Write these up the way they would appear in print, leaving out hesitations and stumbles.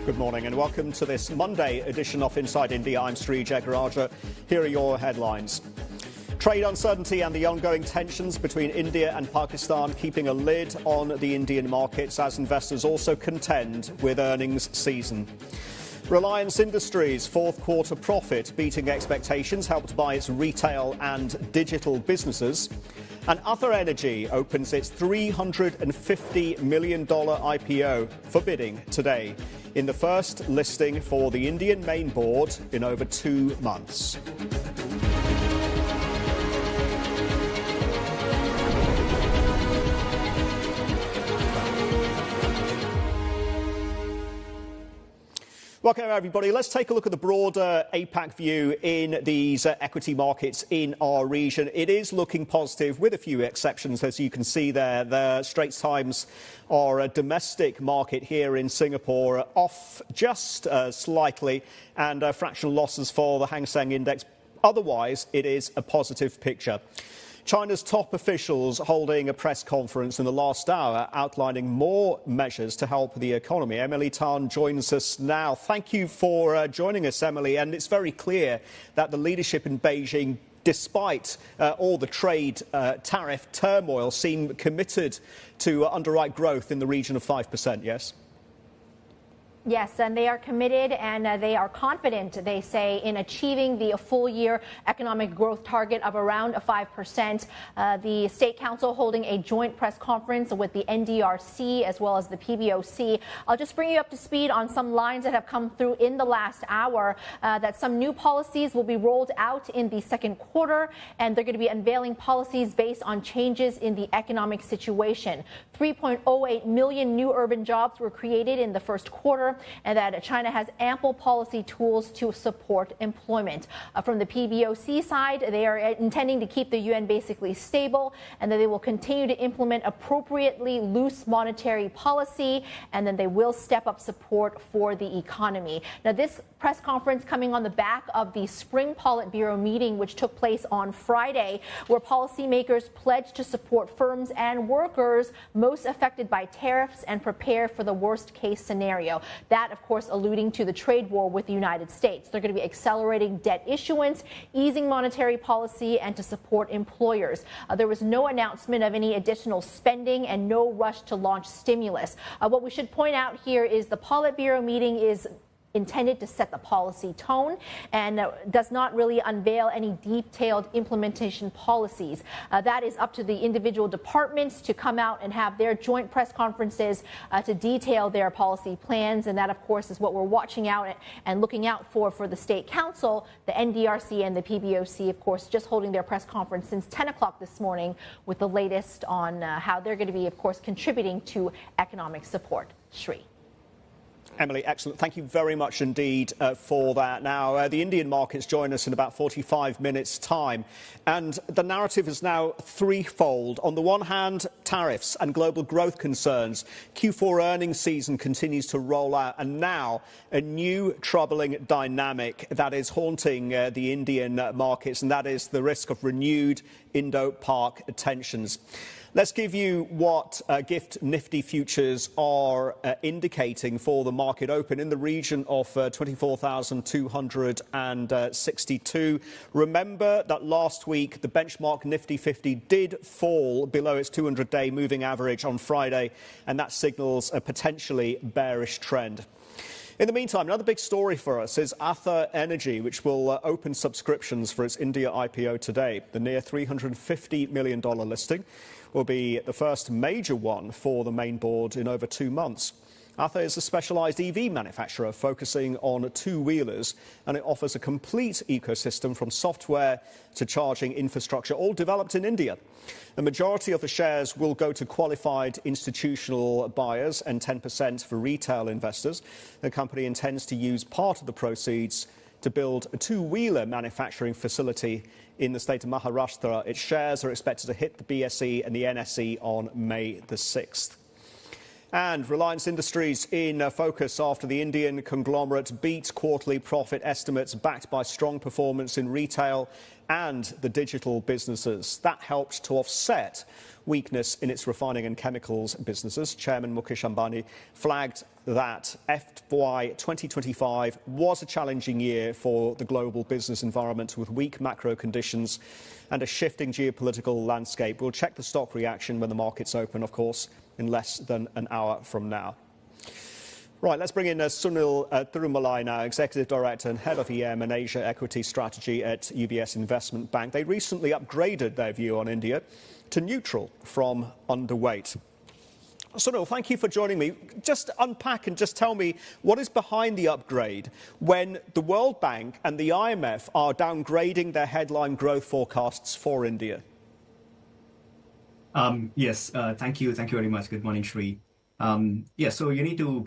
Good morning and welcome to this Monday edition of Inside India. I'm Sri Jegarajah. Here are your headlines. Trade uncertainty and the ongoing tensions between India and Pakistan keeping a lid on the Indian markets as investors also contend with earnings season. Reliance Industries' fourth quarter profit beating expectations helped by its retail and digital businesses. And Ather Energy opens its $350 million IPO for bidding today in the first listing for the Indian main board in over 2 months. Welcome, everybody. Let's take a look at the broader APAC view in these equity markets in our region. It is looking positive, with a few exceptions, as you can see there. The Straits Times, our domestic market here in Singapore, off just slightly, and fractional losses for the Hang Seng Index. Otherwise, it is a positive picture. China's top officials holding a press conference in the last hour outlining more measures to help the economy. Emily Tan joins us now. Thank you for joining us, Emily. And it's very clear that the leadership in Beijing, despite all the trade tariff turmoil, seem committed to underwrite growth in the region of 5%, yes? Yes, and they are committed and they are confident, they say, in achieving the full-year economic growth target of around 5%. The State Council holding a joint press conference with the NDRC as well as the PBOC. I'll just bring you up to speed on some lines that have come through in the last hour, that some new policies will be rolled out in the second quarter, and they're going to be unveiling policies based on changes in the economic situation. 3.08 million new urban jobs were created in the first quarter, and that China has ample policy tools to support employment. From the PBOC side, they are intending to keep the yuan basically stable, and that they will continue to implement appropriately loose monetary policy, and then they will step up support for the economy. Now, this press conference coming on the back of the Spring Politburo meeting, which took place on Friday, where policymakers pledged to support firms and workers most affected by tariffs and prepare for the worst-case scenario. That, of course, alluding to the trade war with the United States. They're going to be accelerating debt issuance, easing monetary policy, and to support employers. There was no announcement of any additional spending and no rush to launch stimulus. What we should point out here is the Politburo meeting is intended to set the policy tone and does not really unveil any detailed implementation policies. That is up to the individual departments to come out and have their joint press conferences to detail their policy plans. And that, of course, is what we're watching out and looking out for the State Council, the NDRC and the PBOC, of course, just holding their press conference since 10 o'clock this morning with the latest on how they're going to be, of course, contributing to economic support. Sri. Emily, excellent. Thank you very much indeed for that. Now, the Indian markets join us in about 45 minutes' time. And the narrative is now threefold. On the one hand, tariffs and global growth concerns. Q4 earnings season continues to roll out. And now a new troubling dynamic that is haunting the Indian markets, and that is the risk of renewed Indo-Pak tensions. Let's give you what Gift Nifty futures are indicating for the market open in the region of 24,262. Remember that last week the benchmark Nifty 50 did fall below its 200-day moving average on Friday, and that signals a potentially bearish trend. In the meantime, another big story for us is Ather Energy, which will open subscriptions for its India IPO today. The near $350 million listing will be the first major one for the main board in over 2 months. Ather is a specialised EV manufacturer focusing on two-wheelers, and it offers a complete ecosystem from software to charging infrastructure, all developed in India. The majority of the shares will go to qualified institutional buyers and 10% for retail investors. The company intends to use part of the proceeds to build a two-wheeler manufacturing facility in the state of Maharashtra. Its shares are expected to hit the BSE and the NSE on May the 6th. And Reliance Industries in focus after the Indian conglomerate beat quarterly profit estimates backed by strong performance in retail and the digital businesses. That helped to offset weakness in its refining and chemicals businesses. Chairman Mukesh Ambani flagged that FY 2025 was a challenging year for the global business environment with weak macro conditions and a shifting geopolitical landscape. We'll check the stock reaction when the markets open, of course, in less than an hour from now. Right, let's bring in Sunil Thirumalai now, Executive Director and Head of EM and Asia Equity Strategy at UBS Investment Bank. They recently upgraded their view on India to neutral from underweight. Sunil, thank you for joining me. Just unpack and just tell me what is behind the upgrade when the World Bank and the IMF are downgrading their headline growth forecasts for India. Yes, thank you. Thank you very much. Good morning, Sri. So you need to,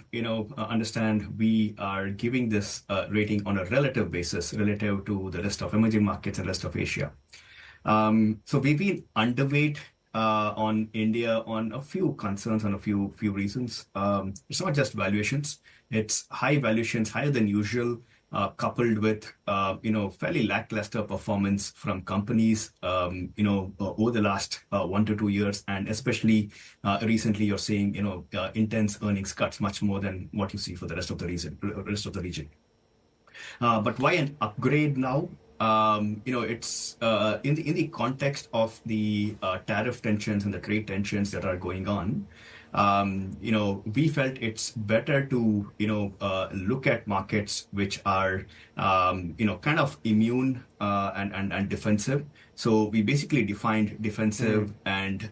understand we are giving this rating on a relative basis relative to the rest of emerging markets and rest of Asia. So we've been underweight on India on a few concerns, on a few reasons. It's not just valuations; it's high valuations, higher than usual, coupled with fairly lackluster performance from companies over the last 1 to 2 years, and especially recently you're seeing intense earnings cuts, much more than what you see for the rest of the region. But why an upgrade now? It's in the context of the tariff tensions and the trade tensions that are going on. We felt it's better to look at markets which are kind of immune and defensive. So we basically defined defensive and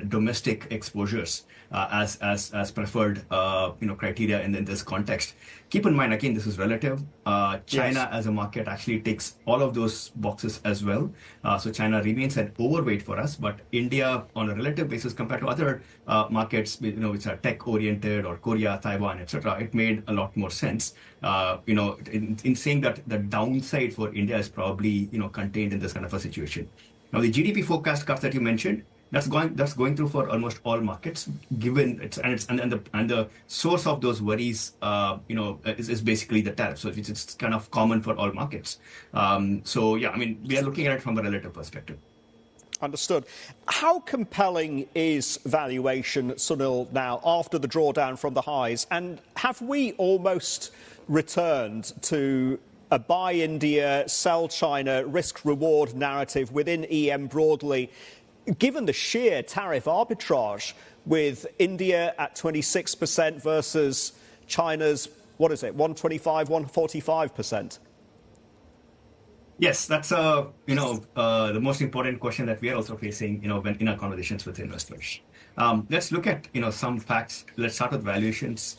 domestic exposures as preferred criteria in this context. Keep in mind, again, this is relative. China as a market actually ticks all of those boxes as well. So China remains an overweight for us, but India, on a relative basis compared to other markets, which are tech-oriented, or Korea, Taiwan, etc., it made a lot more sense. In saying that the downside for India is probably contained in this kind of a situation. Now, the GDP forecast cuts that you mentioned, that's going through for almost all markets, given the source of those worries, is basically the tariff. So it's kind of common for all markets. We are looking at it from a relative perspective. Understood. How compelling is valuation, Sunil, now after the drawdown from the highs? And have we almost returned to a buy India, sell China, risk-reward narrative within EM broadly, given the sheer tariff arbitrage with India at 26% versus China's, 125, 145%? Yes, that's the most important question that we are also facing, when in our conversations with investors. Let's look at some facts. Let's start with valuations.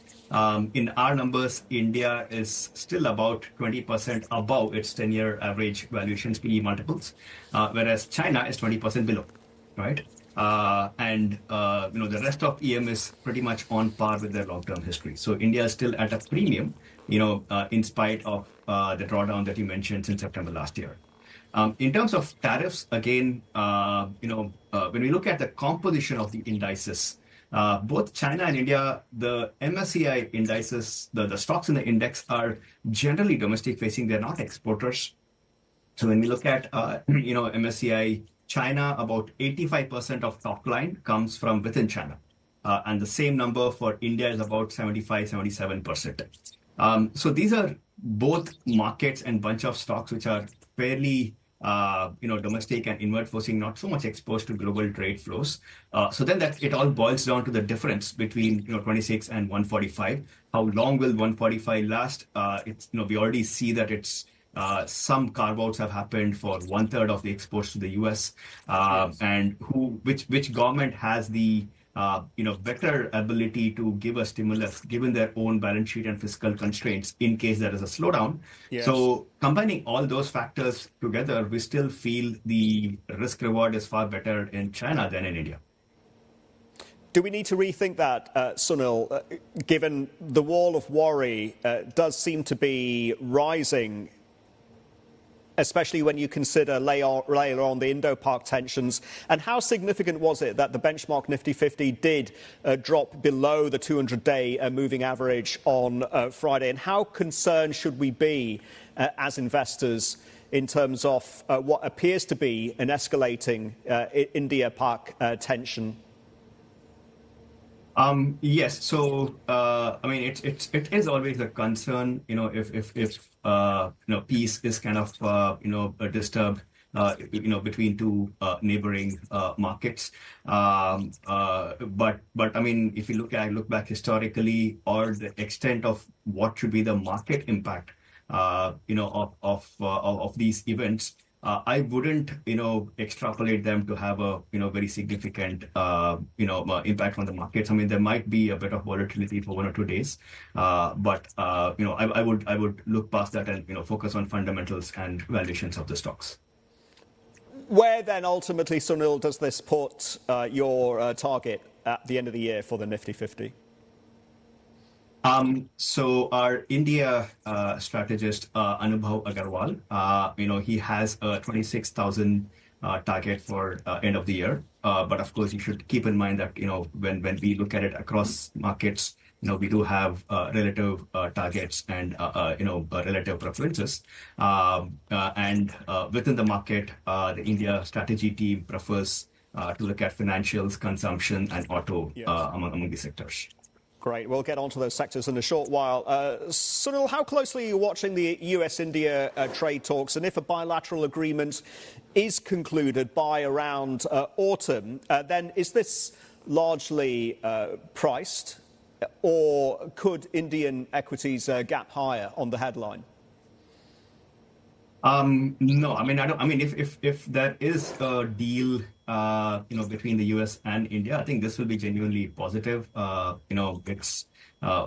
In our numbers, India is still about 20% above its 10-year average valuations PE multiples, whereas China is 20% below, right? The rest of EM is pretty much on par with their long-term history. So India is still at a premium, in spite of the drawdown that you mentioned since September last year. In terms of tariffs, again, when we look at the composition of the indices, both China and India, the MSCI indices, the stocks in the index are generally domestic facing. They're not exporters. So when we look at, MSCI China, about 85% of top line comes from within China. And the same number for India is about 77%. So these are both markets and bunch of stocks which are fairly domestic and inward facing, not so much exposed to global trade flows. So then that it all boils down to the difference between 26 and 145. How long will 145 last? We already see that it's some carve-outs have happened for 1/3 of the exports to the US, and which government has the better ability to give a stimulus given their own balance sheet and fiscal constraints in case there is a slowdown. Yes. So combining all those factors together, we still feel the risk reward is far better in China than in India. Do we need to rethink that, Sunil, given the wall of worry does seem to be rising, especially when you consider later on the Indo-Pak tensions? And how significant was it that the benchmark Nifty 50 did drop below the 200-day moving average on Friday? And how concerned should we be as investors in terms of what appears to be an escalating India-Pak tension? Yes. So, I mean, it is always a concern, if peace is kind of, disturbed, between two neighboring markets. But I mean, if you look back historically, or the extent of what should be the market impact, of these events. I wouldn't, extrapolate them to have a, very significant, impact on the markets. I mean, there might be a bit of volatility for 1 or 2 days, but I would look past that and focus on fundamentals and valuations of the stocks. Where then ultimately, Sunil, does this put your target at the end of the year for the Nifty 50? So our India strategist, Anubhav Agarwal, he has a 26,000 target for end of the year. But of course, you should keep in mind that, when we look at it across markets, we do have relative targets and, relative preferences. And within the market, the India strategy team prefers to look at financials, consumption, and auto among the sectors. Great. We'll get onto those sectors in a short while. Sunil, how closely are you watching the US-India trade talks? And if a bilateral agreement is concluded by around autumn, then is this largely priced, or could Indian equities gap higher on the headline? No, I mean, I don't. I mean, if there is a deal, between the US and India, I think this will be genuinely positive. It's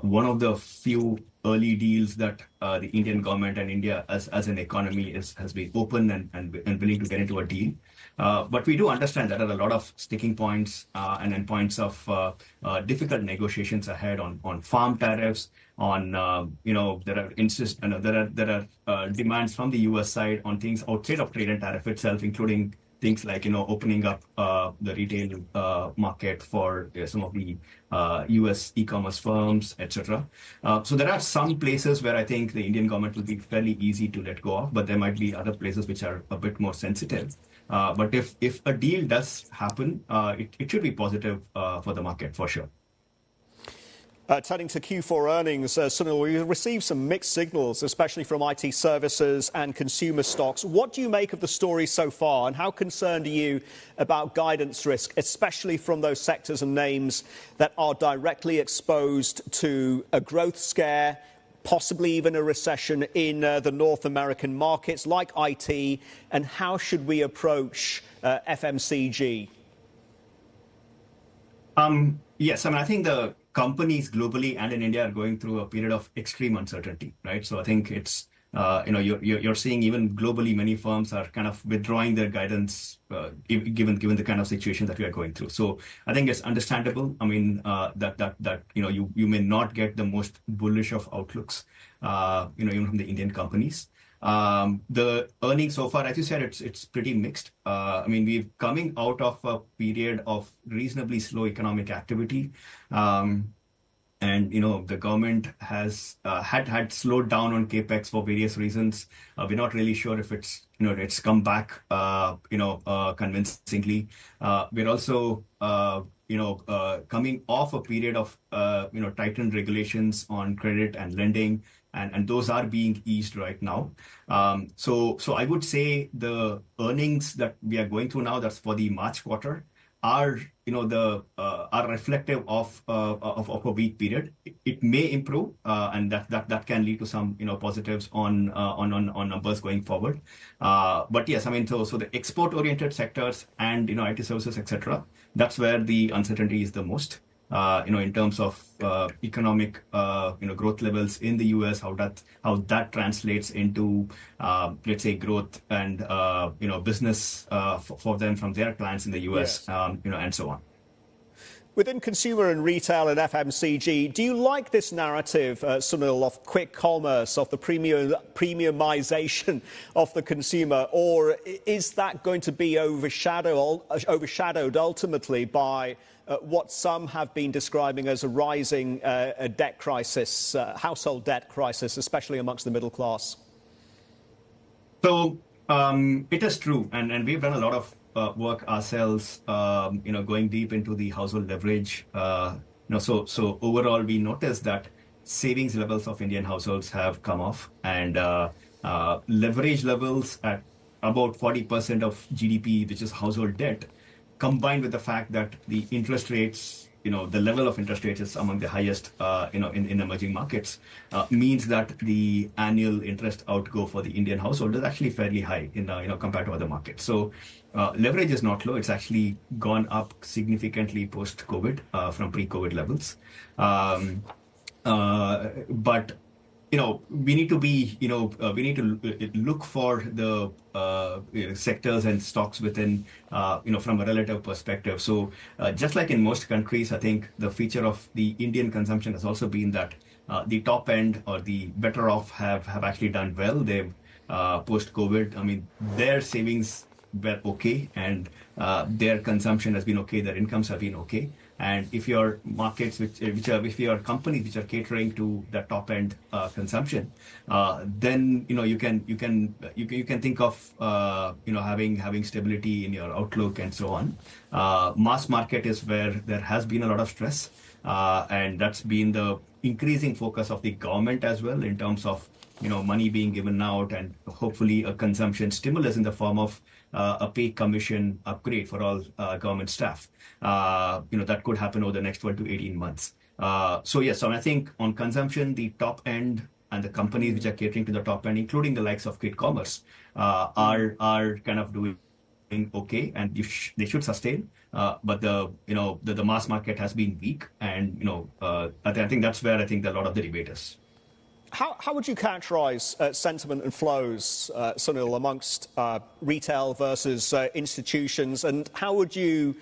one of the few early deals that the Indian government and India as an economy has been open and willing to get into a deal. But we do understand that there are a lot of sticking points and then points of difficult negotiations ahead on farm tariffs. On there are demands from the US side on things outside of trade and tariff itself, including things like opening up the retail market for some of the US e-commerce firms, etc. So there are some places where I think the Indian government will be fairly easy to let go of, but there might be other places which are a bit more sensitive. But if a deal does happen, it should be positive for the market for sure. Turning to Q4 earnings, Sunil, we received some mixed signals, especially from IT services and consumer stocks. What do you make of the story so far, and how concerned are you about guidance risk, especially from those sectors and names that are directly exposed to a growth scare, possibly even a recession in the North American markets like IT, and how should we approach FMCG? Yes, I mean, I think the companies globally and in India are going through a period of extreme uncertainty, right? So I think it's, you're seeing even globally many firms are kind of withdrawing their guidance given the kind of situation that we are going through. So I think it's understandable. I mean, that you may not get the most bullish of outlooks, even from the Indian companies. The earnings so far, as you said, it's pretty mixed. I mean, we're coming out of a period of reasonably slow economic activity. And, the government has had slowed down on capex for various reasons. We're not really sure if it's come back, convincingly. We're also, coming off a period of, tightened regulations on credit and lending. And those are being eased right now. So I would say the earnings that we are going through now, that's for the March quarter, are are reflective of a weak period. It may improve, and that can lead to some positives on numbers going forward. But yes, I mean, so the export oriented sectors and IT services, etc. That's where the uncertainty is the most. In terms of economic growth levels in the US, how that translates into let's say growth and business for them from their clients in the US, yes. And so on. Within consumer and retail and FMCG, do you like this narrative, Sunil, of quick commerce, of the premiumization of the consumer, or is that going to be overshadowed ultimately by what some have been describing as a rising debt crisis, household debt crisis, especially amongst the middle class? So It is true, and we've done a lot of work ourselves, going deep into the household leverage. So overall, we noticed that savings levels of Indian households have come off, and leverage levels at about 40% of GDP, which is household debt, combined with the fact that the interest rates, the level of interest rates is among the highest, in emerging markets, means that the annual interest outgo for the Indian household is actually fairly high compared to other markets. So leverage is not low. It's actually gone up significantly post-COVID from pre-COVID levels. But we need to be, we need to look for the sectors and stocks within, from a relative perspective. So just like in most countries, I think the feature of the Indian consumption has also been that the top end or the better off have actually done well. They've post-COVID, I mean, their savings were okay, and their consumption has been okay, their incomes have been okay. And if your markets, if your companies which are catering to the top end consumption, then you can think of having stability in your outlook and so on. Mass market is where there has been a lot of stress, and that's been the increasing focus of the government as well, in terms of money being given out and hopefully a consumption stimulus in the form of a pay commission upgrade for all government staff. That could happen over the next 12 to 18 months. So I think on consumption, the top end and the companies which are catering to the top end, including the likes of quick commerce, are kind of doing okay, and they should sustain. But the mass market has been weak, and I think that's where I think a lot of the debate is. How would you characterize sentiment and flows, Sunil, amongst retail versus institutions? And how would you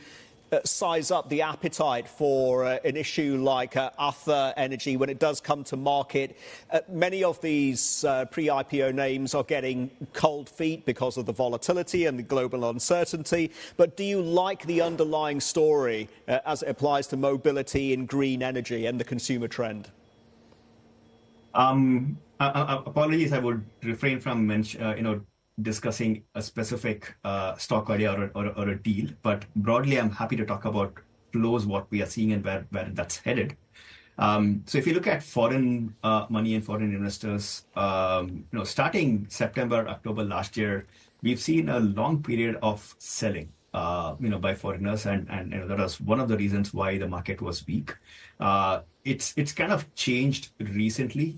size up the appetite for an issue like Ather Energy when it does come to market? Many of these pre-IPO names are getting cold feet because of the volatility and the global uncertainty. But do you like the underlying story as it applies to mobility and green energy and the consumer trend? Apologies, I would refrain from discussing a specific stock idea or a deal, but broadly, I'm happy to talk about flows, what we are seeing and where that's headed. So if you look at foreign money and foreign investors, starting September, October last year, we've seen a long period of selling, by foreigners, and that was one of the reasons why the market was weak. It's kind of changed recently,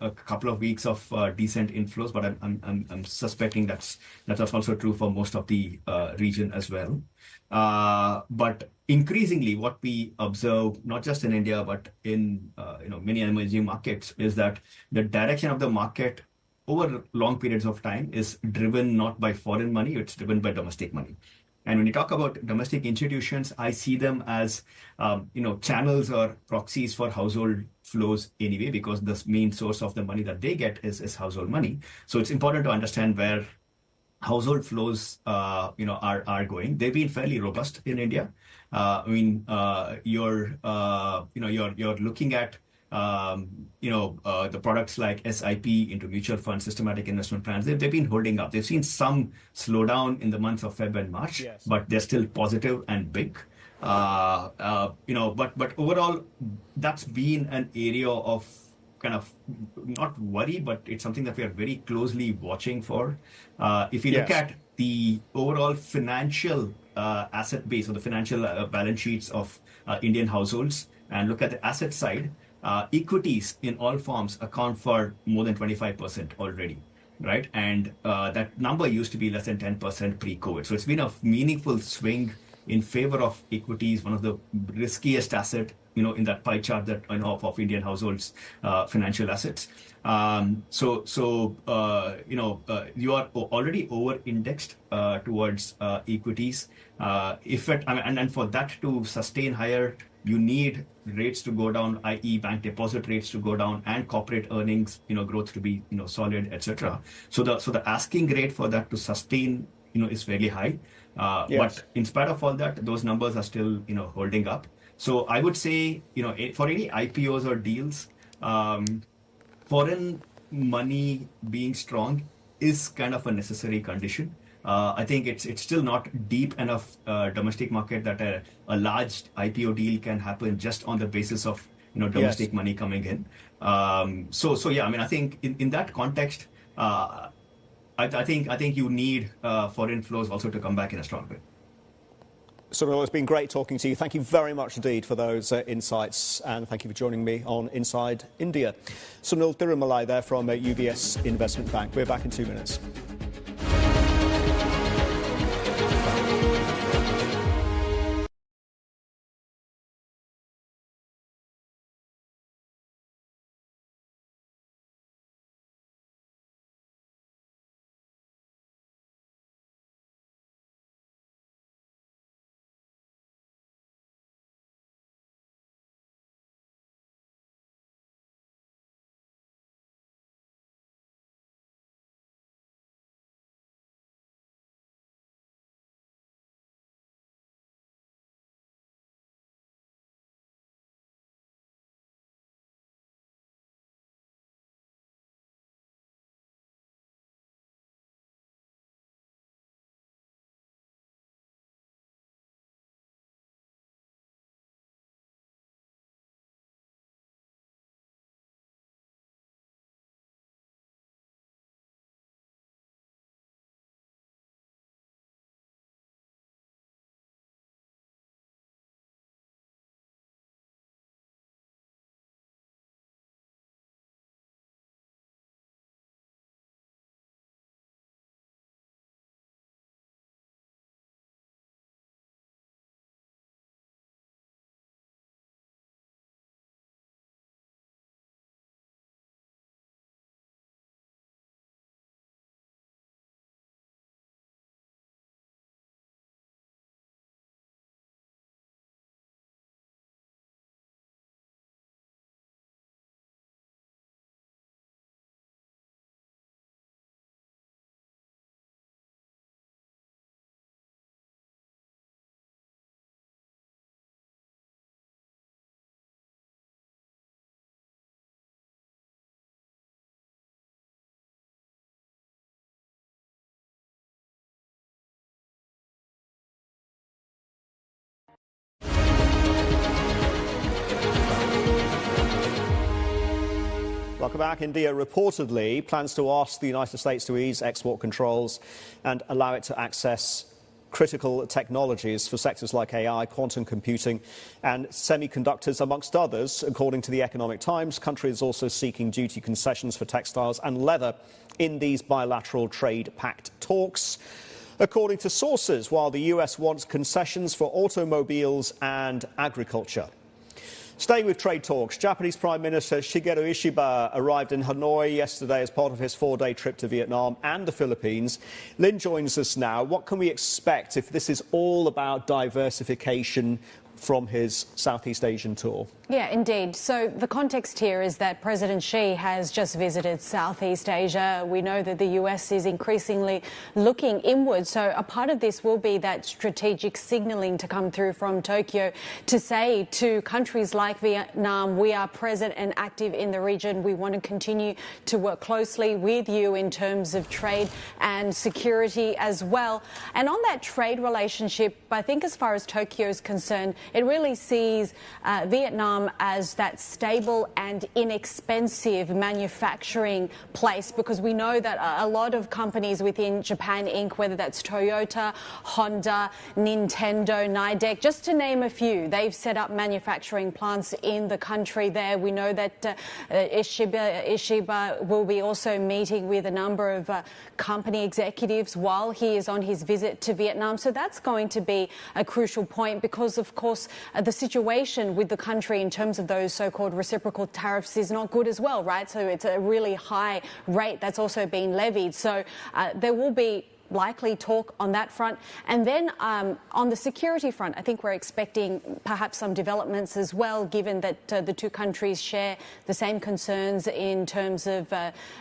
a couple of weeks of decent inflows, but I'm suspecting that's also true for most of the region as well. But increasingly, what we observe, not just in India but in many emerging markets, is that the direction of the market over long periods of time is driven not by foreign money; it's driven by domestic money. And when you talk about domestic institutions, I see them as, channels or proxies for household flows anyway, because the main source of the money that they get is household money. So it's important to understand where household flows, are going. They've been fairly robust in India. You're looking at the products like SIP into mutual funds, systematic investment plans. They've been holding up. They've seen some slowdown in the months of Feb and March, yes, but they're still positive and big. But overall, that's been an area of kind of not worry, but it's something that we are very closely watching for. If you look at the overall financial asset base or the financial balance sheets of Indian households and look at the asset side, equities in all forms account for more than 25% already, right? And that number used to be less than 10% pre-COVID. So it's been a meaningful swing in favor of equities, one of the riskiest asset, in that pie chart that of Indian households' financial assets. You are already over-indexed towards equities. And for that to sustain higher, you need rates to go down, i.e. bank deposit rates to go down, and corporate earnings, growth to be, solid, etc. So the asking rate for that to sustain, is fairly high. But in spite of all that, those numbers are still, holding up. So I would say, for any IPOs or deals, foreign money being strong is kind of a necessary condition. I think it's still not deep enough domestic market that a large IPO deal can happen just on the basis of domestic money coming in. So yeah, I mean, I think in that context, I think you need foreign flows also to come back in a strong way. Sunil, it's been great talking to you. Thank you very much indeed for those insights, and thank you for joining me on Inside India. Sunil Tirumalai there from UBS Investment Bank. We're back in 2 minutes. Welcome back. India reportedly plans to ask the United States to ease export controls and allow it to access critical technologies for sectors like AI, quantum computing and semiconductors, amongst others. According to the Economic Times, the country is also seeking duty concessions for textiles and leather in these bilateral trade pact talks. According to sources, while the US wants concessions for automobiles and agriculture. Staying with trade talks, Japanese Prime Minister Shigeru Ishiba arrived in Hanoi yesterday as part of his 4-day trip to Vietnam and the Philippines. Lynn joins us now. What can we expect if this is all about diversification from his Southeast Asian tour? Yeah, indeed. So the context here is that President Xi has just visited Southeast Asia. We know that the US is increasingly looking inward. So a part of this will be that strategic signalling to come through from Tokyo to say to countries like Vietnam, we are present and active in the region. We want to continue to work closely with you in terms of trade and security as well. And on that trade relationship, I think as far as Tokyo is concerned, it really sees Vietnam as that stable and inexpensive manufacturing place, because we know that a lot of companies within Japan Inc., whether that's Toyota, Honda, Nintendo, Nidec, just to name a few, they've set up manufacturing plants in the country there. We know that Ishiba will be also meeting with a number of company executives while he is on his visit to Vietnam. So that's going to be a crucial point because, of course, the situation with the country in terms of those so-called reciprocal tariffs is not good as well, right? So it's a really high rate that's also being levied. So there will be likely talk on that front. And then on the security front, I think we're expecting perhaps some developments as well, given that the two countries share the same concerns in terms of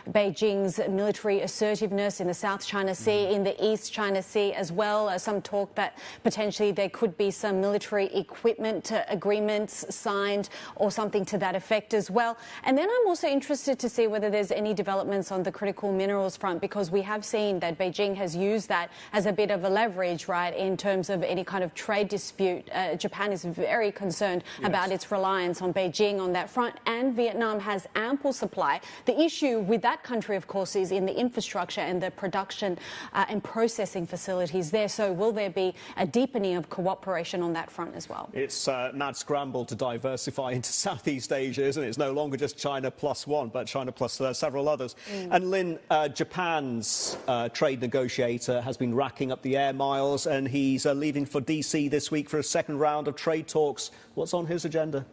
Beijing's military assertiveness in the South China Sea, in the East China Sea as well. Some talk that potentially there could be some military equipment agreements signed or something to that effect as well. And then I'm also interested to see whether there's any developments on the critical minerals front, because we have seen that Beijing has used that as a bit of a leverage, right, in terms of any kind of trade dispute. Japan is very concerned about its reliance on Beijing on that front, and Vietnam has ample supply. The issue with that country, of course, is in the infrastructure and the production and processing facilities there. So will there be a deepening of cooperation on that front as well? It's a mad scramble to diversify into Southeast Asia, isn't it? It's no longer just China plus one, but China plus several others. And Lynn, Japan's trade negotiator has been racking up the air miles, and he's leaving for DC this week for a second round of trade talks. What's on his agenda?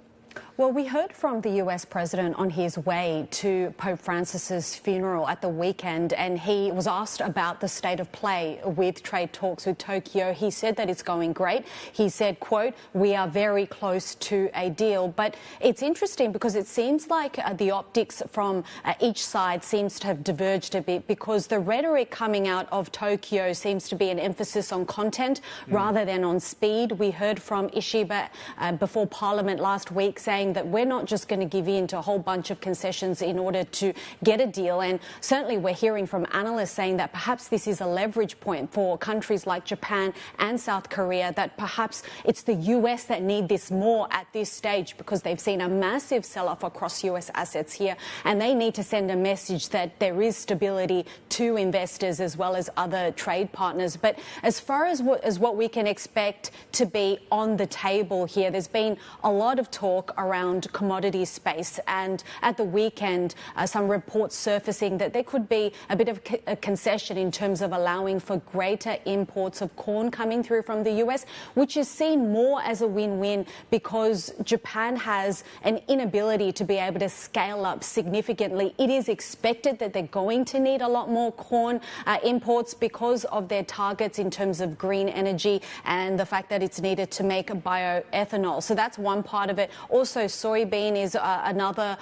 Well, we heard from the US president on his way to Pope Francis's funeral at the weekend, and he was asked about the state of play with trade talks with Tokyo. He said that it's going great. He said, quote, "We are very close to a deal." But it's interesting because it seems like the optics from each side seems to have diverged a bit, because the rhetoric coming out of Tokyo seems to be an emphasis on content rather than on speed. We heard from Ishiba before Parliament last week saying that we're not just going to give in to a whole bunch of concessions in order to get a deal. And certainly we're hearing from analysts saying that perhaps this is a leverage point for countries like Japan and South Korea, that perhaps it's the US that need this more at this stage, because they've seen a massive sell-off across US assets here, and they need to send a message that there is stability to investors as well as other trade partners. But as far as what we can expect to be on the table here, there's been a lot of talk around commodity space, and at the weekend some reports surfacing that there could be a bit of a concession in terms of allowing for greater imports of corn coming through from the US, which is seen more as a win-win, because Japan has an inability to be able to scale up significantly. It is expected that they're going to need a lot more corn imports because of their targets in terms of green energy and the fact that it's needed to make bioethanol. So that's one part of it. Also, soybean is another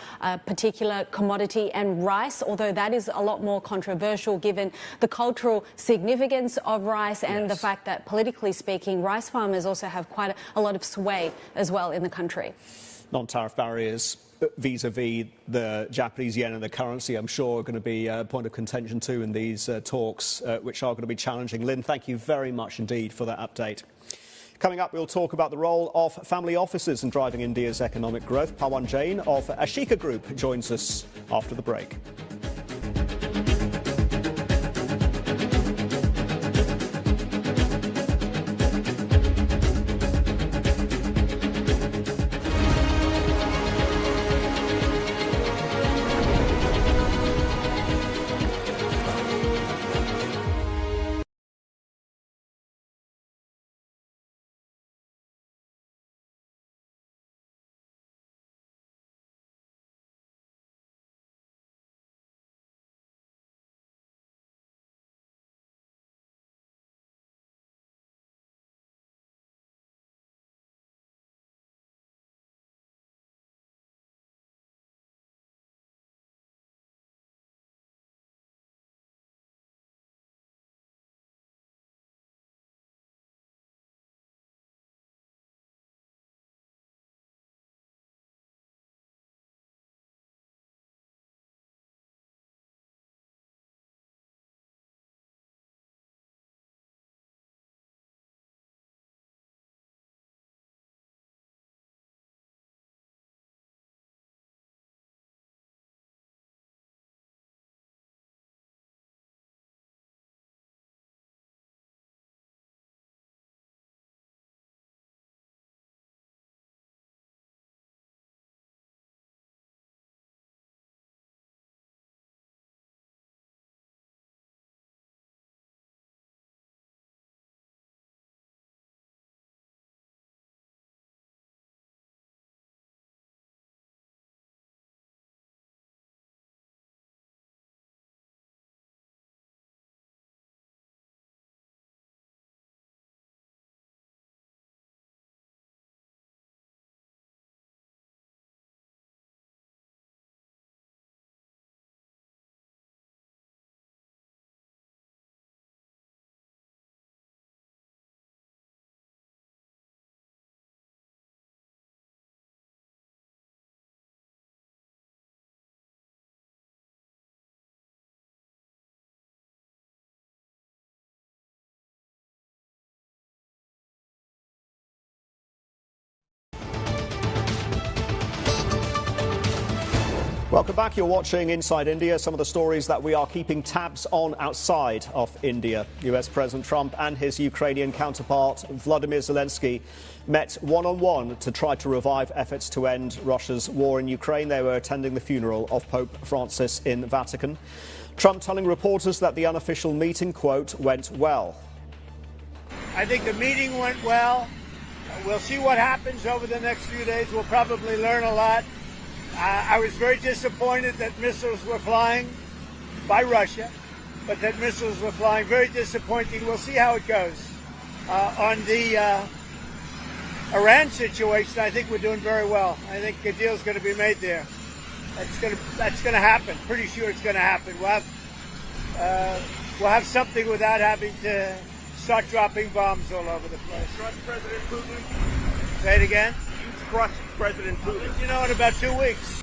particular commodity, and rice, although that is a lot more controversial given the cultural significance of rice and the fact that, politically speaking, rice farmers also have quite a lot of sway as well in the country. Non-tariff barriers vis-à-vis the Japanese yen and the currency, I'm sure, are going to be a point of contention too in these talks, which are going to be challenging. Lynn, thank you very much indeed for that update. Coming up, we'll talk about the role of family offices in driving India's economic growth. Pawan Jain of Ashika Group joins us after the break. Welcome back. You're watching Inside India. Some of the stories that we are keeping tabs on outside of India. US President Trump and his Ukrainian counterpart Vladimir Zelensky met one-on-one to try to revive efforts to end Russia's war in Ukraine. They were attending the funeral of Pope Francis in the Vatican. Trump telling reporters that the unofficial meeting, quote, went well. I think the meeting went well. We'll see what happens over the next few days. We'll probably learn a lot. I was very disappointed that missiles were flying by Russia, but that missiles were flying. Very disappointing. We'll see how it goes. On the Iran situation, I think we're doing very well. I think a deal's going to be made there. That's going to happen. Pretty sure it's going to happen. We'll have something without having to start dropping bombs all over the place. Trust President Putin? Say it again. Trust President Putin? You know, in about 2 weeks.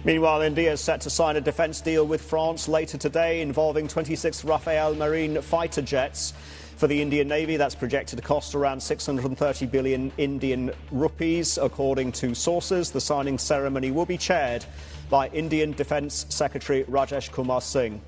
Meanwhile, India is set to sign a defence deal with France later today involving 26 Rafale Marine fighter jets for the Indian Navy. That's projected to cost around 630 billion Indian rupees, according to sources. The signing ceremony will be chaired by Indian Defence Secretary Rajesh Kumar Singh.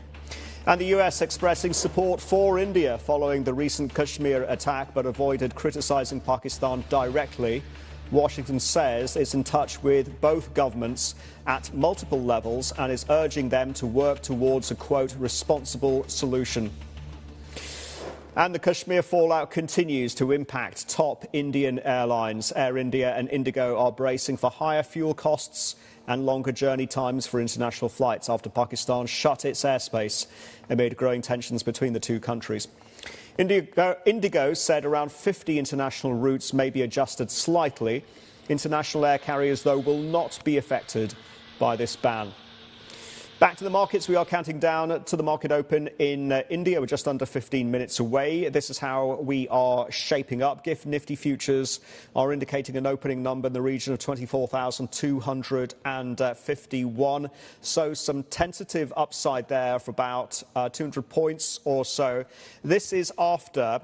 And the US expressing support for India following the recent Kashmir attack, but avoided criticising Pakistan directly. Washington says it's in touch with both governments at multiple levels and is urging them to work towards a, quote, responsible solution. And the Kashmir fallout continues to impact top Indian airlines. Air India and Indigo are bracing for higher fuel costs and longer journey times for international flights after Pakistan shut its airspace amid growing tensions between the two countries. Indigo said around 50 international routes may be adjusted slightly. International air carriers, though, will not be affected by this ban. Back to the markets. We are counting down to the market open in India. We're just under 15 minutes away. This is how we are shaping up. GIFT Nifty futures are indicating an opening number in the region of 24,251. So some tentative upside there for about 200 points or so. This is after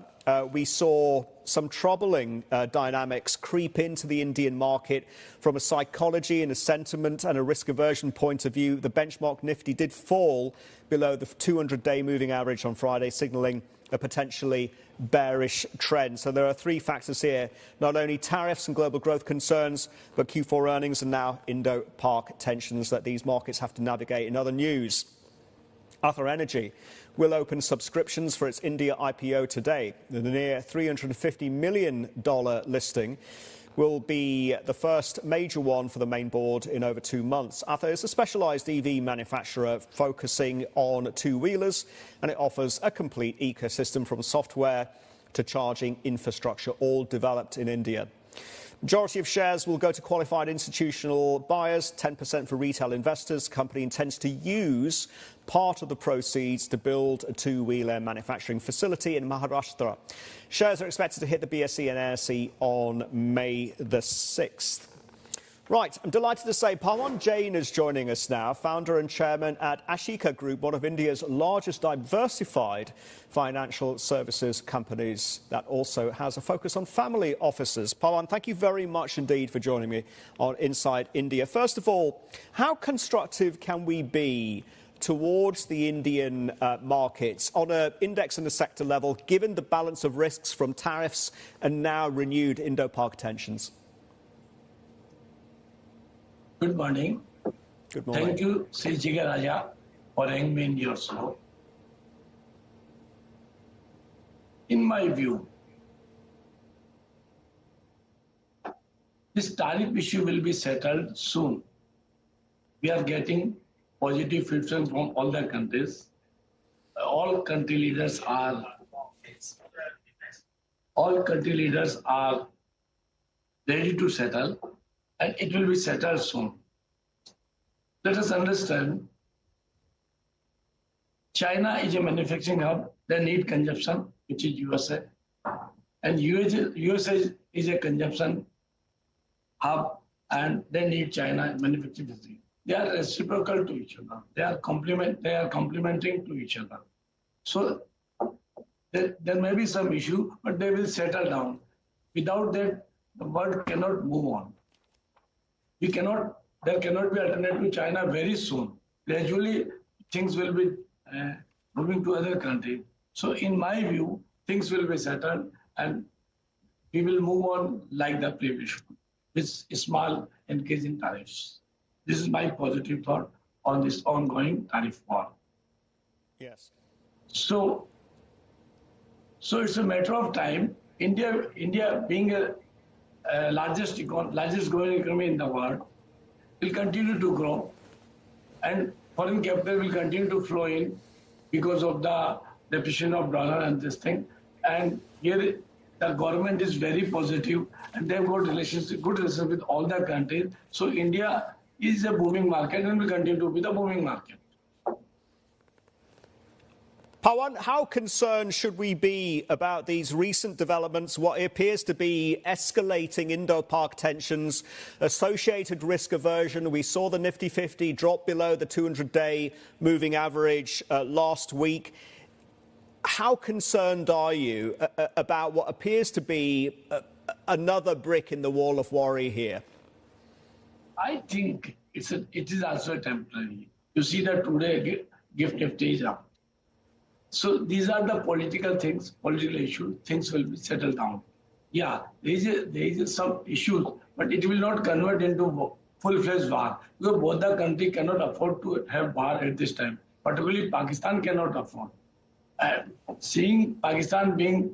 we saw some troubling dynamics creep into the Indian market from a psychology and a sentiment and a risk aversion point of view. The benchmark Nifty did fall below the 200-day moving average on Friday, signalling a potentially bearish trend. So there are three factors here, not only tariffs and global growth concerns, but Q4 earnings and now Indo-Pak tensions that these markets have to navigate. In other news, Ather Energy will open subscriptions for its India IPO today. The near $350 million listing will be the first major one for the main board in over 2 months. Ather is a specialised EV manufacturer focusing on two-wheelers, and it offers a complete ecosystem from software to charging infrastructure, all developed in India. Majority of shares will go to qualified institutional buyers, 10% for retail investors. The company intends to use part of the proceeds to build a two-wheeler manufacturing facility in Maharashtra. Shares are expected to hit the BSE and NSE on May the 6th. Right, I'm delighted to say Pawan Jain is joining us now, founder and chairman at Ashika Group, one of India's largest diversified financial services companies that also has a focus on family offices. Pawan, thank you very much indeed for joining me on Inside India. First of all, how constructive can we be towards the Indian markets on an index and a sector level, given the balance of risks from tariffs and now renewed Indo-Pak tensions? Good morning. Good morning. Thank you, Sri Jegarajah, for having me in your show. In my view, this tariff issue will be settled soon. We are getting positive feedback from all the countries. All country leaders are ready to settle, and it will be settled soon. Let us understand, China is a manufacturing hub. They need consumption, which is USA. And USA is a consumption hub, and they need China manufacturing facility. They are reciprocal to each other. They are complementing to each other. So there may be some issue, but they will settle down. Without that, the world cannot move on. We cannot there cannot be alternative to China very soon. Gradually, things will be moving to other countries. So in my view, things will be settled and we will move on like the previous one, with small increase in tariffs. This is my positive thought on this ongoing tariff war. Yes. So it's a matter of time. India being a largest growing economy in the world, will continue to grow, and foreign capital will continue to flow in because of the depreciation of dollar and this thing. And here the government is very positive, and they've got good relations with all the countries. So India is a booming market and will continue to be the booming market. Pawan, how concerned should we be about these recent developments, what appears to be escalating Indo-Pak tensions, associated risk aversion? We saw the Nifty 50 drop below the 200-day moving average last week. How concerned are you about what appears to be another brick in the wall of worry here? I think it is also temporary. You see that today gift Nifty is up. So these are the political things, political issues. Things will be settled down. Yeah, there is some issues, but it will not convert into full-fledged war. Because both the country cannot afford to have war at this time. Particularly Pakistan cannot afford. Seeing Pakistan will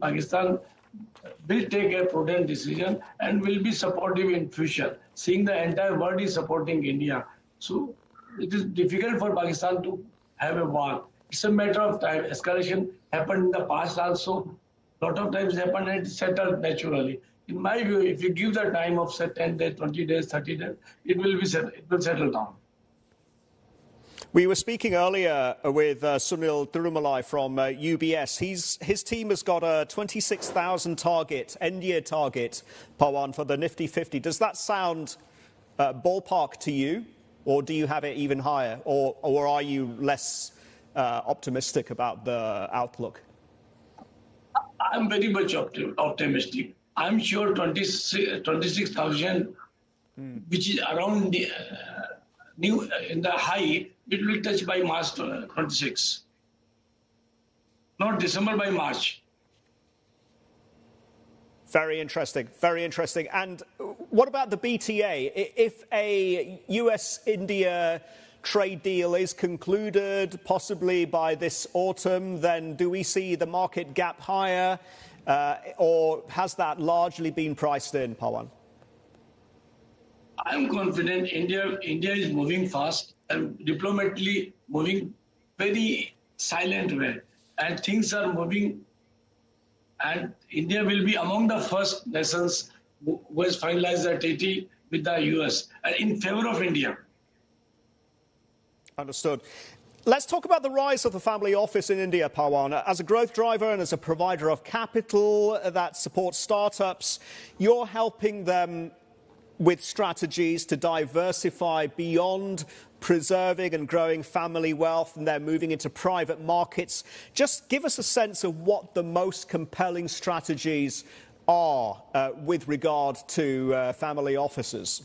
take a prudent decision and will be supportive in future. Seeing the entire world is supporting India. So it is difficult for Pakistan to have a war. It's a matter of time. Escalation happened in the past also. A lot of times happened and it settled naturally. In my view, if you give the time of say 10 days, 20 days, 30 days, it will settle down. We were speaking earlier with Sunil Thirumalai from UBS. His team has got a 26,000 target, end-year target, Pawan, for the Nifty 50. Does that sound ballpark to you, or do you have it even higher, or are you less optimistic about the outlook? I'm very much optimistic. I'm sure 26,000, which is around the in the high, it will touch by March 26. Not December, by March. Very interesting, very interesting. And what about the BTA? If a US-India trade deal is concluded possibly by this autumn, then do we see the market gap higher, or has that largely been priced in, Pawan? I'm confident India is moving fast and diplomatically moving very silent way, and things are moving, and India will be among the first nations who has finalized the treaty with the US and in favor of India. Understood. Let's talk about the rise of the family office in India, Pawan. As a growth driver and as a provider of capital that supports startups, you're helping them with strategies to diversify beyond preserving and growing family wealth, and they're moving into private markets. Just give us a sense of what the most compelling strategies are with regard to family offices.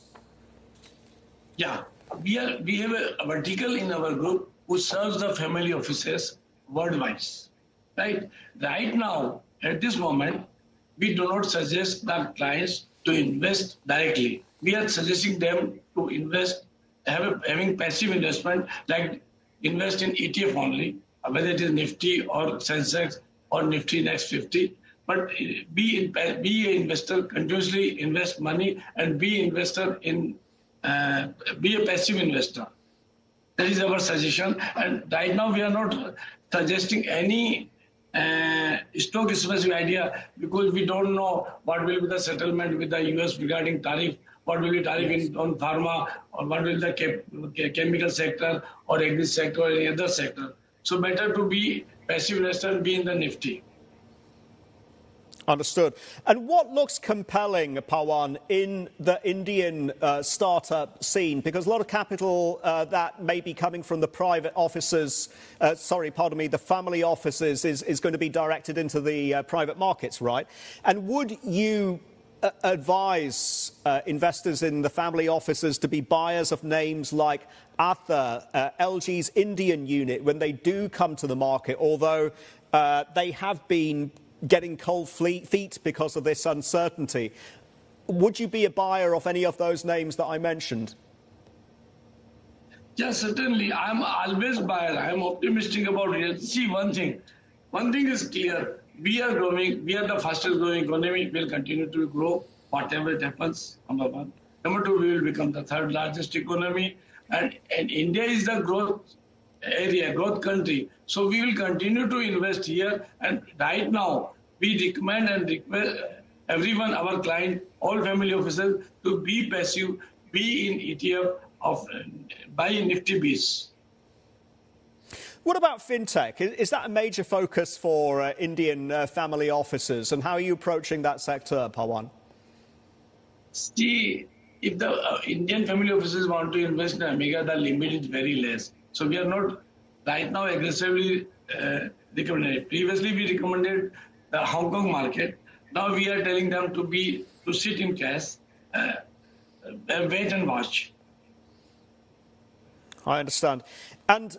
Yeah. We have a vertical in our group who serves the family offices worldwide. Right now, at this moment, we do not suggest the clients to invest directly. We are suggesting them to invest, having passive investment, like invest in ETF only, whether it is Nifty or Sensex or Nifty Next 50. But be an investor, continuously invest money, and be investor in. Be a passive investor. That is our suggestion. And right now we are not suggesting any stock specific idea, because we don't know what will be the settlement with the US regarding tariff, what will be tariff on pharma, or what will the chemical sector or agri sector or any other sector. So better to be passive investor and be in the Nifty. Understood. And what looks compelling, Pawan, in the Indian startup scene? Because a lot of capital that may be coming from the private offices, the family offices is going to be directed into the private markets, right? And would you advise investors in the family offices to be buyers of names like Ather, LG's Indian unit, when they do come to the market, although they have been getting cold feet because of this uncertainty? Would you be a buyer of any of those names that I mentioned? Yes, certainly. I'm always buyer. I'm optimistic about it. See, one thing is clear. We are growing. We are the fastest growing economy. We'll continue to grow whatever it happens. Number one. Number two, we will become the third largest economy. And India is the growth area, growth country. So we will continue to invest here. And right now, we recommend and request everyone, our client, all family officers, to be passive, be in ETF, of buy Nifty Bs. What about fintech? Is that a major focus for Indian family offices? And how are you approaching that sector, Pawan? See, if the Indian family offices want to invest in America, the limit is very less. So we are not right now aggressively recommended. Previously, we recommended the Hong Kong market. Now we are telling them to sit in cash, wait and watch. I understand. And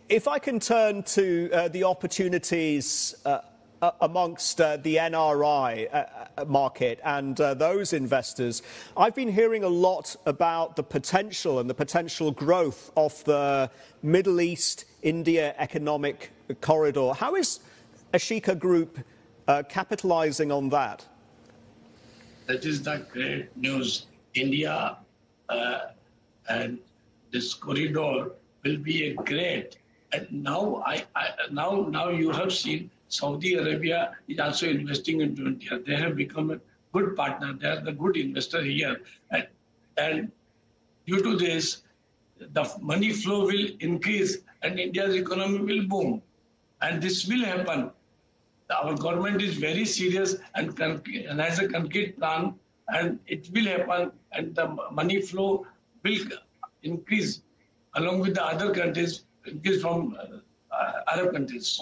if I can turn to the opportunities amongst the NRI market and those investors, I've been hearing a lot about the potential and the potential growth of the Middle East India economic corridor. How is Ashika Group capitalizing on that? That is the great news. India and this corridor will be a great. And now, now you have seen Saudi Arabia is also investing into India. They have become a good partner. They are the good investor here. And due to this, the money flow will increase and India's economy will boom. And this will happen. Our government is very serious and has a concrete plan, and it will happen, and the money flow will increase along with the other countries, increase from Arab countries.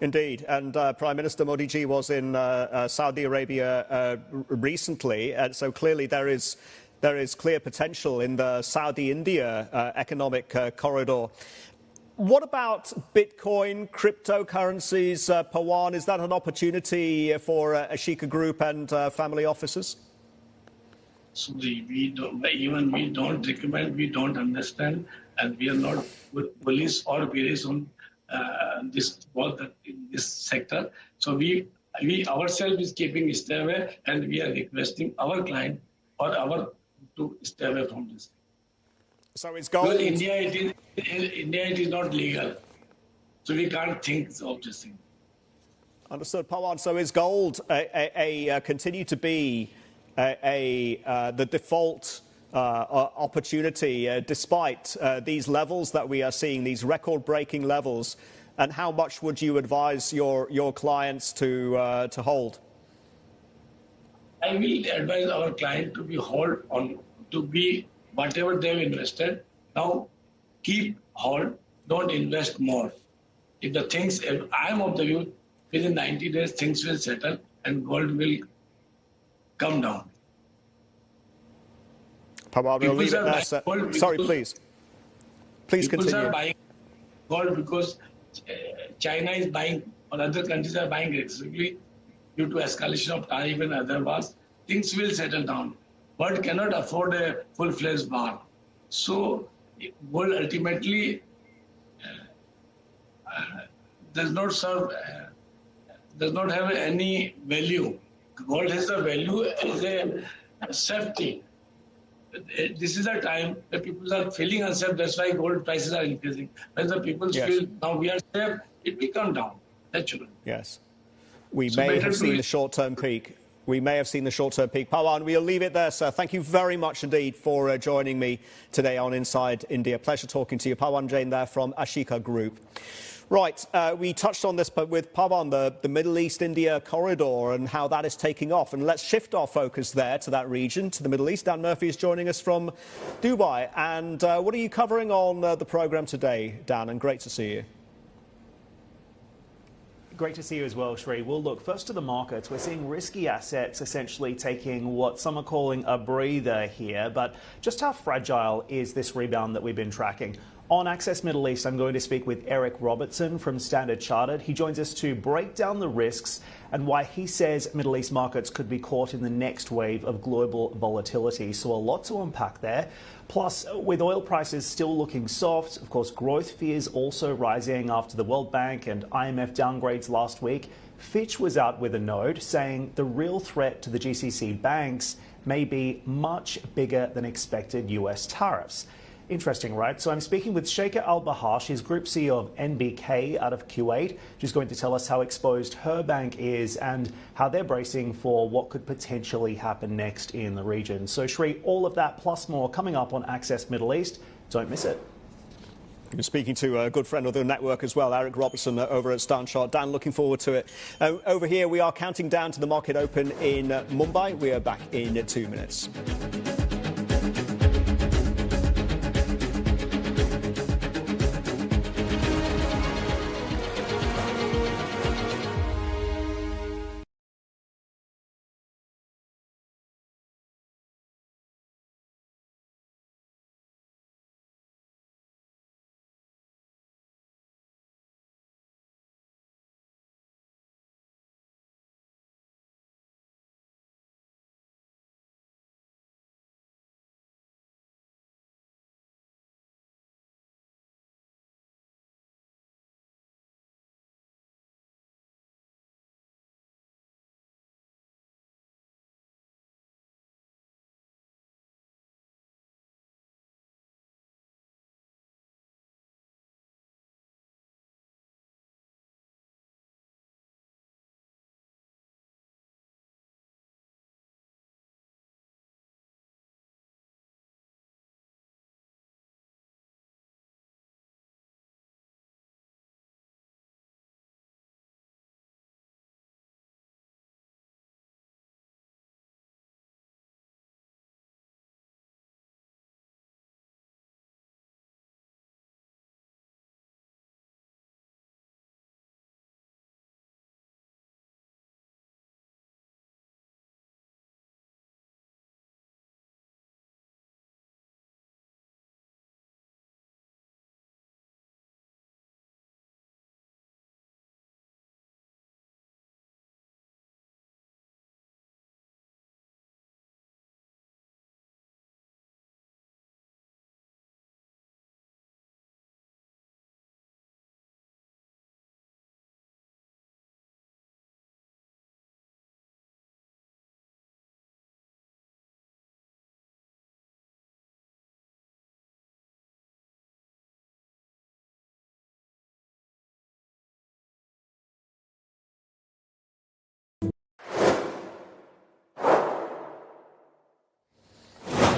Indeed, and Prime Minister Modi ji was in Saudi Arabia recently, so clearly there is clear potential in the Saudi-India economic corridor. What about Bitcoin, cryptocurrencies, Pawan? Is that an opportunity for Ashika Group and family offices? So we don't recommend, we don't understand, and we are not bullish or bearish on this sector. So we ourselves is keeping stay away, and we are requesting our client or to stay away from this. So it's gold. Well, India it is not legal, so we can't think of this thing. Understood, Pawan. So is gold continue to be the default opportunity despite these levels that we are seeing, these record-breaking levels? And how much would you advise your clients to hold? I will advise our client to be whatever they've invested. Now, keep hold. Don't invest more. If I'm of the view, within 90 days things will settle and gold will come down. Pawan, we'll leave it there, sir. Sorry, please. Please continue. People are buying gold because China is buying, or other countries are buying aggressively due to escalation of tariff and other wars. Things will settle down. World cannot afford a full-fledged war. So gold ultimately does not have any value. Gold has a value as a safety. This is a time that people are feeling unsafe. That's why gold prices are increasing. When the people feel now we are safe, it will come down naturally. Yes. We may have seen the short-term peak. Pawan, we'll leave it there, sir. Thank you very much indeed for joining me today on Inside India. Pleasure talking to you. Pawan Jain there from Ashika Group. Right, we touched on this but with Pawan, the Middle East India corridor and how that is taking off. And let's shift our focus there to that region, to the Middle East. Dan Murphy is joining us from Dubai. And what are you covering on the programme today, Dan? And great to see you. Great to see you as well, Sri. We'll look first to the markets. We're seeing risky assets essentially taking what some are calling a breather here. But just how fragile is this rebound that we've been tracking? On Access Middle East, I'm going to speak with Eric Robertson from Standard Chartered. He joins us to break down the risks and why he says Middle East markets could be caught in the next wave of global volatility. So a lot to unpack there. Plus, with oil prices still looking soft, of course, growth fears also rising after the World Bank and IMF downgrades last week. Fitch was out with a note saying the real threat to the GCC banks may be much bigger than expected US tariffs. Interesting, right? So I'm speaking with Sheikha Al-Bahash, she's Group CEO of NBK out of Kuwait. She's going to tell us how exposed her bank is and how they're bracing for what could potentially happen next in the region. So Sri, all of that plus more coming up on Access Middle East. Don't miss it. You're speaking to a good friend of the network as well, Eric Robertson over at Standard Chartered. Dan, looking forward to it. Over here, we are counting down to the market open in Mumbai. We are back in 2 minutes.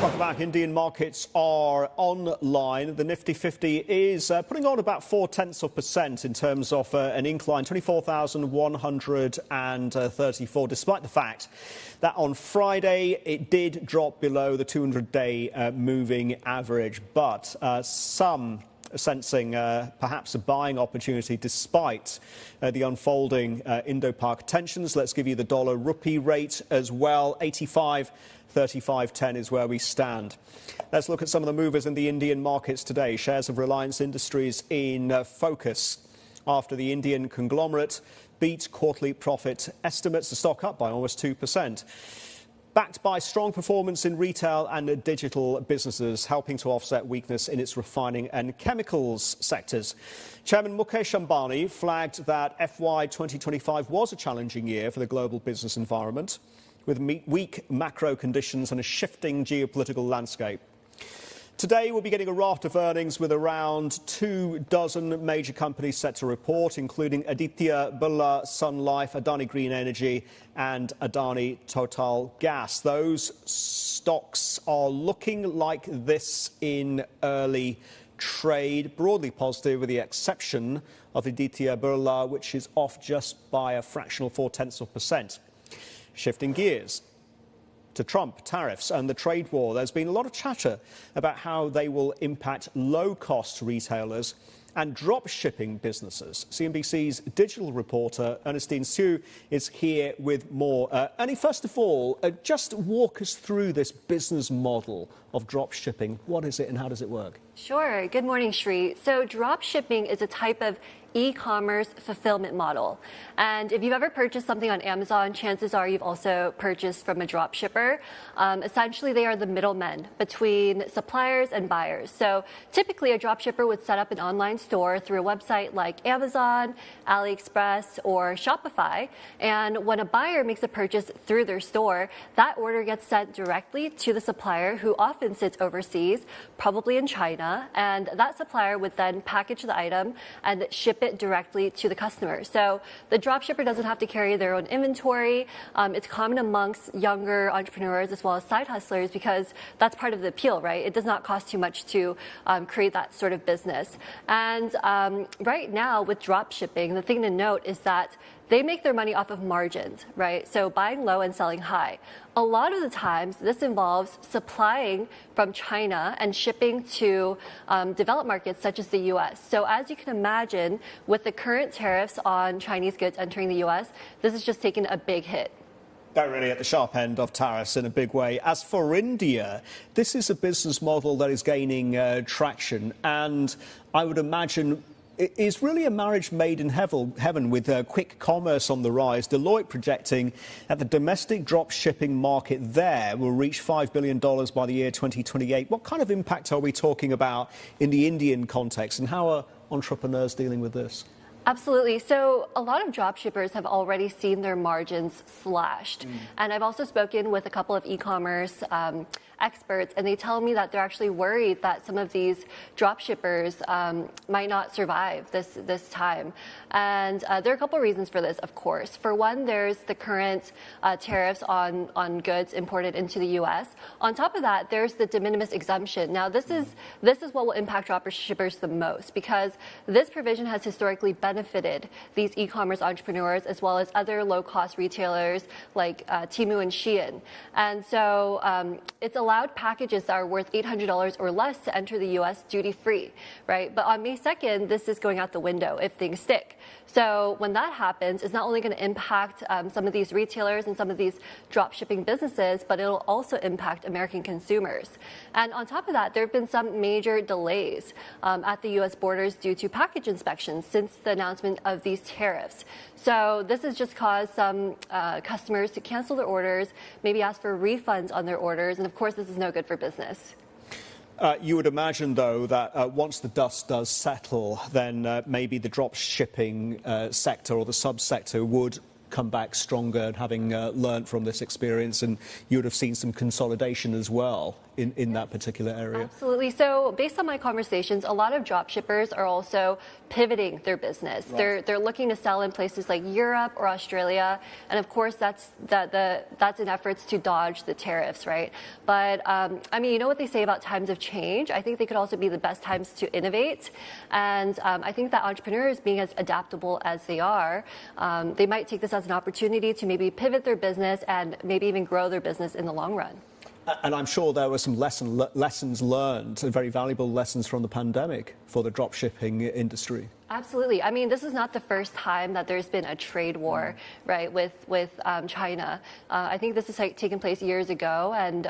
Welcome back. Indian markets are online. The Nifty 50 is putting on about 0.4% in terms of an incline, 24,134, despite the fact that on Friday it did drop below the 200-day moving average. But some sensing perhaps a buying opportunity despite the unfolding Indo-Pak tensions. Let's give you the dollar-rupee rate as well. 85.3510 is where we stand. Let's look at some of the movers in the Indian markets today. Shares of Reliance Industries in focus after the Indian conglomerate beat quarterly profit estimates. The stock up by almost 2%. Backed by strong performance in retail and digital businesses, helping to offset weakness in its refining and chemicals sectors. Chairman Mukesh Ambani flagged that FY 2025 was a challenging year for the global business environment, with weak macro conditions and a shifting geopolitical landscape. Today, we'll be getting a raft of earnings with around 24 major companies set to report, including Aditya Birla Sun Life, Adani Green Energy and Adani Total Gas. Those stocks are looking like this in early trade, broadly positive with the exception of Aditya Birla, which is off just by a fractional 0.4%. Shifting gears to Trump, tariffs and the trade war. There's been a lot of chatter about how they will impact low-cost retailers and drop shipping businesses. CNBC's digital reporter Ernestine Sue is here with more. Ernie, first of all, just walk us through this business model of drop shipping. What is it and how does it work? Sure. Good morning, Sri. So drop shipping is a type of e-commerce fulfillment model. And if you've ever purchased something on Amazon, chances are you've also purchased from a drop shipper. Essentially, they are the middlemen between suppliers and buyers. So typically, a drop shipper would set up an online store through a website like Amazon, AliExpress, or Shopify. And when a buyer makes a purchase through their store, that order gets sent directly to the supplier, who often sits overseas, probably in China. And that supplier would then package the item and ship it directly to the customer. So the dropshipper doesn't have to carry their own inventory. It's common amongst younger entrepreneurs as well as side hustlers because that's part of the appeal, right? It does not cost too much to create that sort of business. And right now with dropshipping, the thing to note is that they make their money off of margins, right? So buying low and selling high. A lot of the times, this involves supplying from China and shipping to developed markets such as the U.S. So as you can imagine, with the current tariffs on Chinese goods entering the U.S., this has just taken a big hit. They're really at the sharp end of tariffs in a big way. As for India, this is a business model that is gaining traction, and I would imagine it is really a marriage made in heaven with quick commerce on the rise. Deloitte projecting that the domestic drop shipping market there will reach $5 billion by the year 2028. What kind of impact are we talking about in the Indian context, and how are entrepreneurs dealing with this? Absolutely. So a lot of drop shippers have already seen their margins slashed. And I've also spoken with a couple of e-commerce experts, and they tell me that they're actually worried that some of these drop shippers might not survive this time. And there are a couple of reasons for this, of course. For one, there's the current tariffs on goods imported into the U.S. On top of that, there's the de minimis exemption. Now, this is what will impact drop shippers the most, because this provision has historically benefited these e-commerce entrepreneurs as well as other low-cost retailers like Temu and Shein. And so it's allowed packages that are worth $800 or less to enter the U.S. duty-free, right? But on May 2nd, this is going out the window if things stick. So when that happens, it's not only going to impact some of these retailers and some of these drop shipping businesses, but it'll also impact American consumers. And on top of that, there have been some major delays at the U.S. borders due to package inspections since the announcement of these tariffs. So this has just caused some customers to cancel their orders, maybe ask for refunds on their orders, and of course this is no good for business. You would imagine, though, that once the dust does settle, then maybe the drop shipping sector or the subsector would come back stronger, having learned from this experience, and you would have seen some consolidation as well in that particular area. Absolutely. So based on my conversations, a lot of drop shippers are also pivoting their business. Right. They're looking to sell in places like Europe or Australia, and of course that's in efforts to dodge the tariffs, right? But I mean, you know what they say about times of change? I think they could also be the best times to innovate, and I think that entrepreneurs, being as adaptable as they are, they might take this as an opportunity to maybe pivot their business and maybe even grow their business in the long run. And I'm sure there were some lessons learned, very valuable lessons from the pandemic for the dropshipping industry. Absolutely. I mean, this is not the first time that there's been a trade war, right, with China. I think this has taken place years ago, and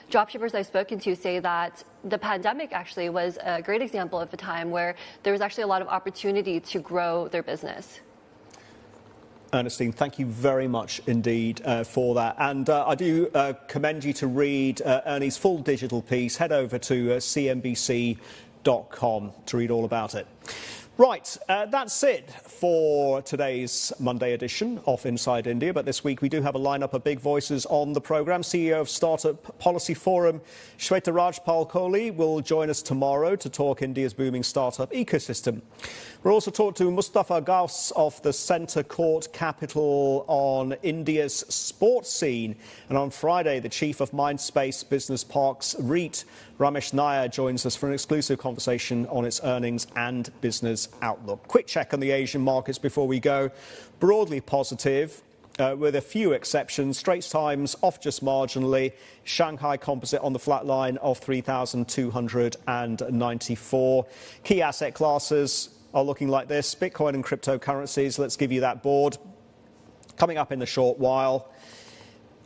dropshippers I've spoken to say that the pandemic actually was a great example of a time where there was actually a lot of opportunity to grow their business. Ernestine, thank you very much indeed for that. And I do commend you to read Ernie's full digital piece. Head over to CNBC.com to read all about it. Right, that's it for today's Monday edition of Inside India. But this week we do have a lineup of big voices on the programme. CEO of Startup Policy Forum, Sri Jegarajah will join us tomorrow to talk India's booming startup ecosystem. We'll also talk to Mustafa Gauss of the Centre Court Capital on India's sports scene. And on Friday, the chief of Mindspace Business Parks REIT, Ramesh Nair, joins us for an exclusive conversation on its earnings and business outlook. Quick check on the Asian markets before we go. Broadly positive. with a few exceptions. Straits Times off just marginally. Shanghai Composite on the flat line of 3,294. Key asset classes are looking like this. Bitcoin and cryptocurrencies. Let's give you that board coming up in a short while.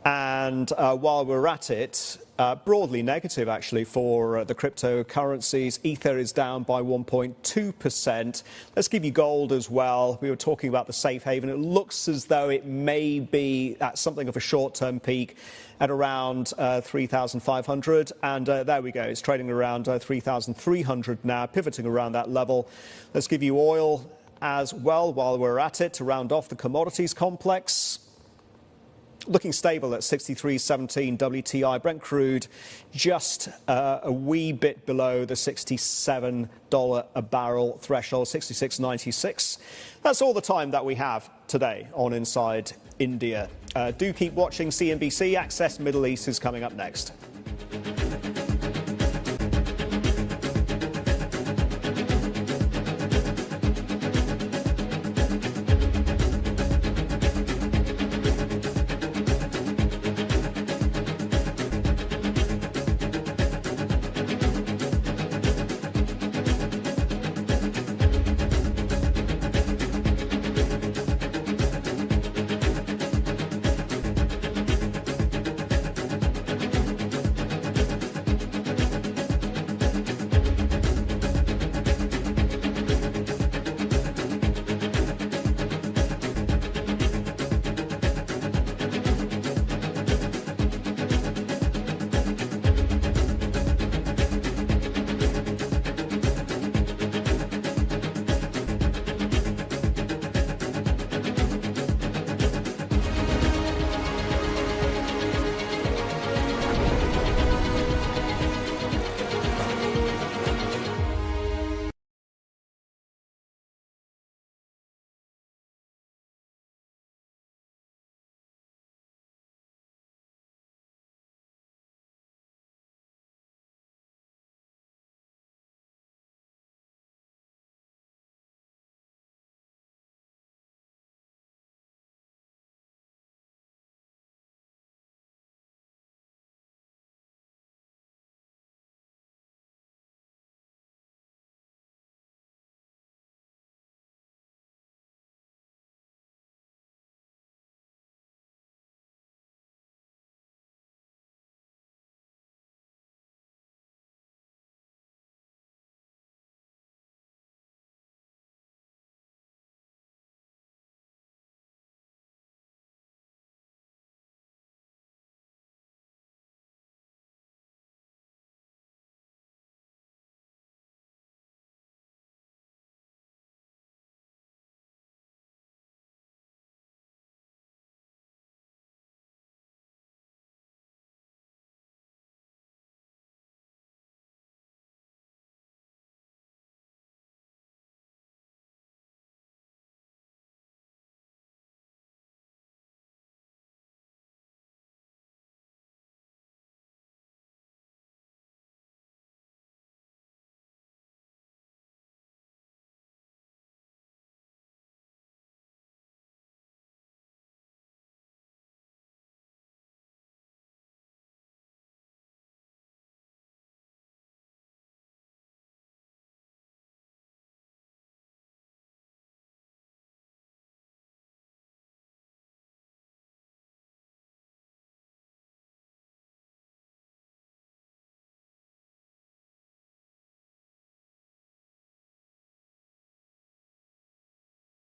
And while we're at it, broadly negative actually for the cryptocurrencies. Ether is down by 1.2%. Let's give you gold as well. We were talking about the safe haven. It looks as though it may be at something of a short-term peak at around 3,500. And there we go. It's trading around 3,300 now, pivoting around that level. Let's give you oil as well while we're at it to round off the commodities complex. Looking stable at 63.17 WTI. Brent crude just a wee bit below the $67 a barrel threshold, 66.96. That's all the time that we have today on Inside India. Do keep watching CNBC. Access Middle East is coming up next.